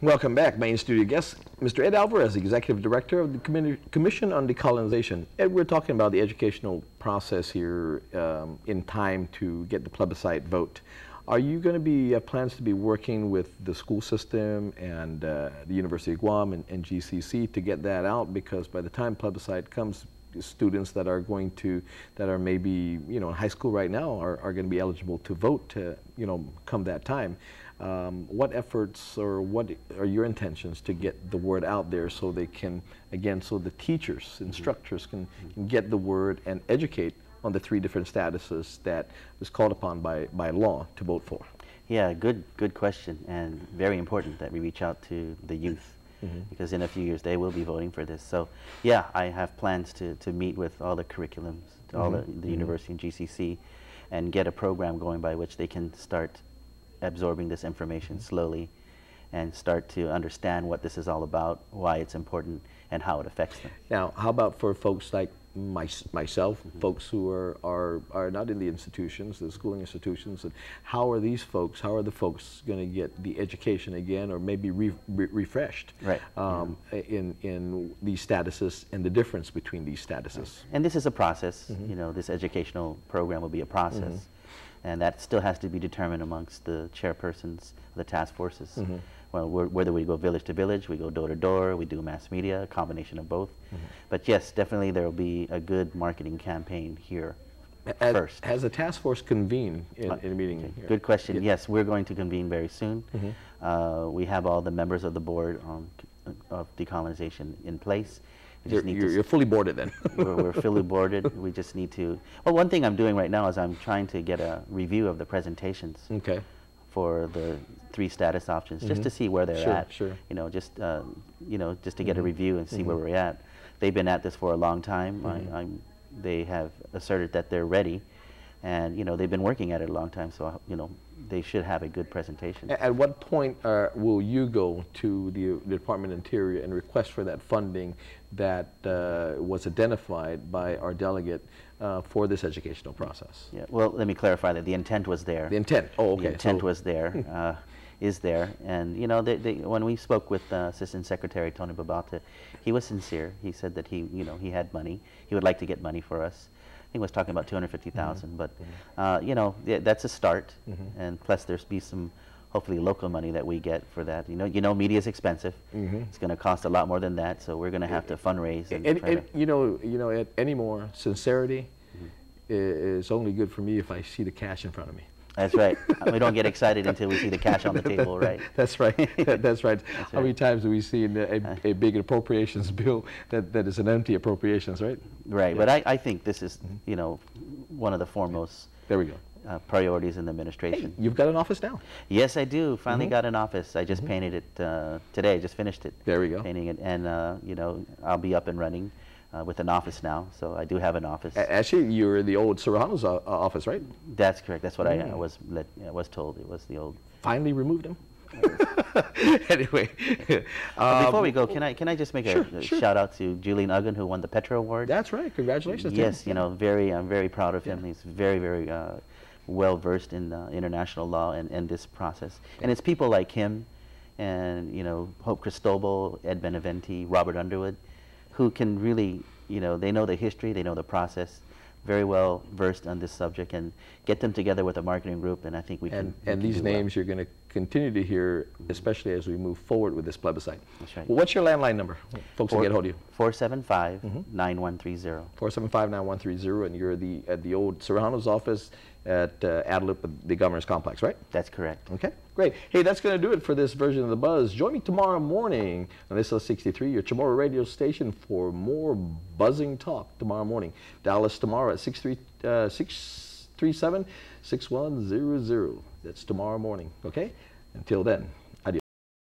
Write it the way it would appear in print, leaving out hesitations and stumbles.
Welcome back. Main studio guest, Mr. Ed Alvarez, Executive Director of the Commission on Decolonization. Ed, we're talking about the educational process here in time to get the plebiscite vote. Are you going to be plans to be working with the school system and the University of Guam and GCC to get that out? Because by the time plebiscite comes, students that are maybe in high school right now are going to be eligible to vote come that time. What efforts or what are your intentions to get the word out there so they can, again, so the teachers, instructors can get the word and educate on the 3 different statuses that was called upon by law to vote for? Yeah, good question, and very important that we reach out to the youth. Because in a few years they will be voting for this. So yeah, I have plans to meet with all the curriculums, all the university and GCC, and get a program going by which they can start absorbing this information slowly and start to understand what this is all about, why it's important, and how it affects them. Now, how about for folks like myself, folks who are not in the institutions, the schooling institutions, and how are the folks going to get the education again, or maybe refreshed in these statuses and the difference between these statuses? And this is a process. This educational program will be a process, and that still has to be determined amongst the chairpersons of the task forces. Well, whether we go village to village, we go door to door, we do mass media, a combination of both. But yes, definitely there will be a good marketing campaign here first. Has the task force convened in a meeting here? Good question. Yes, we're going to convene very soon. We have all the members of the board of decolonization in place. You're fully boarded then. We're fully boarded. We just need to. Well, one thing I'm doing right now is I'm trying to get a review of the presentations. For the 3 status options, just to see where they're at. Just to get a review and see where we're at. They've been at this for a long time. They have asserted that they're ready, and they've been working at it a long time. So they should have a good presentation. At what point will you go to the Department of Interior and request for that funding that was identified by our delegate for this educational process? Yeah. Well, let me clarify that the intent was there. The intent. Oh, okay. The intent was there. Is there, and when we spoke with Assistant Secretary Tony Babauta, he was sincere. He said that he had money. He would like to get money for us. He was talking about $250,000, but that's a start, and plus there's be some hopefully local money that we get for that. Media is expensive. It's going to cost a lot more than that, so we're going to have to fundraise. And anymore, sincerity is only good for me if I see the cash in front of me. That's right. We don't get excited until we see the cash on the table, right? That's right. That's right. How many times do we see a big appropriations bill that is an empty appropriations, right? Right. Yeah. But I think this is, one of the foremost priorities in the administration. Hey, you've got an office now. Yes, I do. Finally got an office. I just painted it today. I just finished it. There we go. Painting it, and I'll be up and running. With an office now, so I do have an office. Actually, you're in the old Serrano's office, right? That's correct. That's what I was told. It was the old. Finally removed him. Anyway, before we go, can I just make a shout out to Julian Uggan, who won the Petra Award? That's right. Congratulations. Yes, I'm very proud of him. He's very well versed in international law and this process. And it's people like him, and Hope Cristobal, Ed Beneventi, Robert Underwood, who can really, they know the history, they know the process, very well versed on this subject, and get them together with a marketing group, and I think we can. And these names you're going to continue to hear, especially as we move forward with this plebiscite. That's right. Well, what's your landline number? Folks can get a hold of you. 475-9130. 475-9130, and you're at the old Serrano's office at Adelup, the Governor's Complex, right? That's correct. Okay, great. Hey, that's going to do it for this version of The Buzz. Join me tomorrow morning on this 63, your Chamorro radio station, for more buzzing talk tomorrow morning. Dallas tomorrow at 637-6100. That's tomorrow morning, okay? Until then.